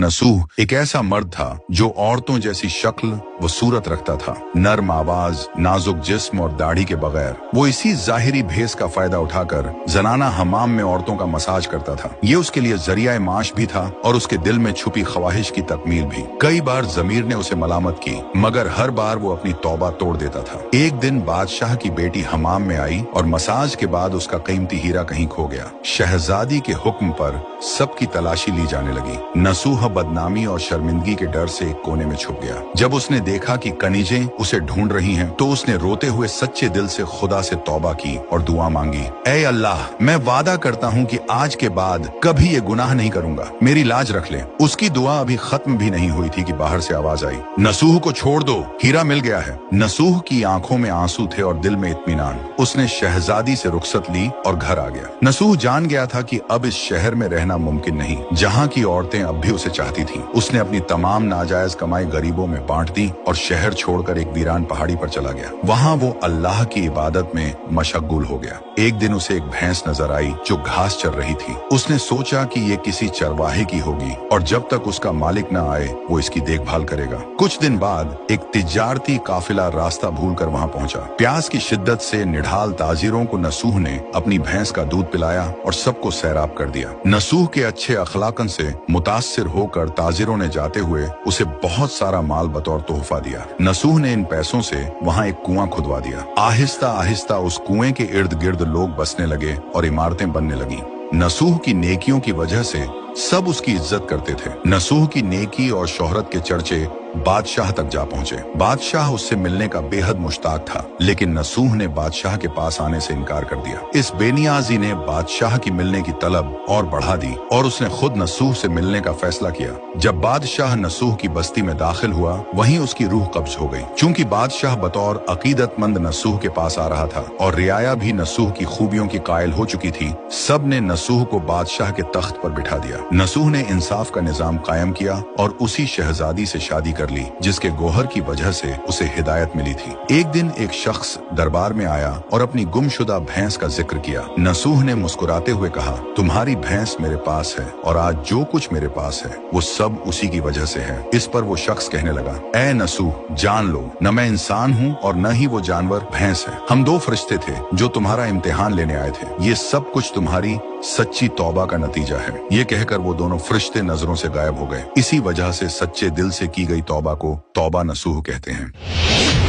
नसूह एक ऐसा मर्द था जो औरतों जैसी शक्ल व सूरत रखता था, नर्म आवाज, नाजुक जिस्म और दाढ़ी के बगैर। वो इसी जाहिरी भेस का फायदा उठाकर जनाना हमाम में औरतों का मसाज करता था। ये उसके लिए जरिया माश भी था और उसके दिल में छुपी ख्वाहिश की तकमील भी। कई बार जमीर ने उसे मलामत की, मगर हर बार वो अपनी तौबा तोड़ देता था। एक दिन बादशाह की बेटी हमाम में आई और मसाज के बाद उसका कीमती हीरा कहीं खो गया। शहजादी के हुक्म पर सबकी तलाशी ली जाने लगी। नसूह बदनामी और शर्मिंदगी के डर से एक कोने में छुप गया। जब उसने देखा कि कनीजें उसे ढूंढ रही हैं, तो उसने रोते हुए सच्चे दिल से खुदा से तौबा की और दुआ मांगी, ऐ अल्लाह, मैं वादा करता हूँ कि आज के बाद कभी ये गुनाह नहीं करूंगा, मेरी लाज रख ले। उसकी दुआ अभी खत्म भी नहीं हुई थी कि बाहर से आवाज आई, नसूह को छोड़ दो, हीरा मिल गया है। नसूह की आंखों में आंसू थे और दिल में इत्मीनान। उसने शहजादी से रुखसत ली और घर आ गया। नसूह जान गया था कि अब इस शहर में रहना मुमकिन नहीं, जहाँ की औरतें अब भी उसे चाहती थीं। उसने अपनी तमाम नाजायज कमाई गरीबों में बांट दी और शहर छोड़कर एक वीरान पहाड़ी पर चला गया। वहाँ वो अल्लाह की इबादत में मशगूल हो गया। एक दिन उसे एक भैंस नजर आई जो घास चर रही थी। उसने सोचा कि ये किसी चरवाहे की होगी और जब तक उसका मालिक न आए वो इसकी देखभाल करेगा। कुछ दिन बाद एक तिजारती काफिला रास्ता भूलकर वहाँ पहुंचा। प्यास की शिद्दत से निढाल ताजिरों को नसूह ने अपनी भैंस का दूध पिलाया और सबको सैराब कर दिया। नसूह के अच्छे अखलाकन से मुतासिर होकर ताजिरों ने जाते हुए उसे बहुत सारा माल बतौर तोहफा दिया। नसूह ने इन पैसों से वहाँ एक कुआं खुदवा दिया। आहिस्ता आहिस्ता उस कुएं के इर्द गिर्द लोग बसने लगे और इमारतें बनने लगी। नसूह की नेकियों की वजह से सब उसकी इज्जत करते थे। नसूह की नेकी और शोहरत के चर्चे बादशाह तक जा पहुंचे। बादशाह उससे मिलने का बेहद मुश्ताक था, लेकिन नसूह ने बादशाह के पास आने से इनकार कर दिया। इस बेनियाजी ने बादशाह की मिलने की तलब और बढ़ा दी और उसने खुद नसूह से मिलने का फैसला किया। जब बादशाह नसूह की बस्ती में दाखिल हुआ, वहीं उसकी रूह कब्ज हो गई। चूंकि बादशाह बतौर अकीदतमंद नसूह के पास आ रहा था और रियाया भी नसूह की खूबियों की कायल हो चुकी थी, सब ने नसूह को बादशाह के तख्त पर बिठा दिया। नसूह ने इंसाफ का निजाम कायम किया और उसी शहजादी से शादी कर ली जिसके गोहर की वजह से उसे हिदायत मिली थी। एक दिन एक शख्स दरबार में आया और अपनी गुमशुदा भैंस का जिक्र किया। नसूह ने मुस्कुराते हुए कहा, तुम्हारी भैंस मेरे पास है और आज जो कुछ मेरे पास है वो सब उसी की वजह से है। इस पर वो शख्स कहने लगा, ऐ नसूह, जान लो, न मैं इंसान हूँ और न ही वो जानवर भैंस है। हम दो फरिश्ते थे जो तुम्हारा इम्तिहान लेने आए थे। ये सब कुछ तुम्हारी सच्ची तौबा का नतीजा है। ये कहकर वो दोनों फरिश्ते नजरों से गायब हो गए। इसी वजह से सच्चे दिल से की गई तौबा को तौबा नसूह कहते हैं।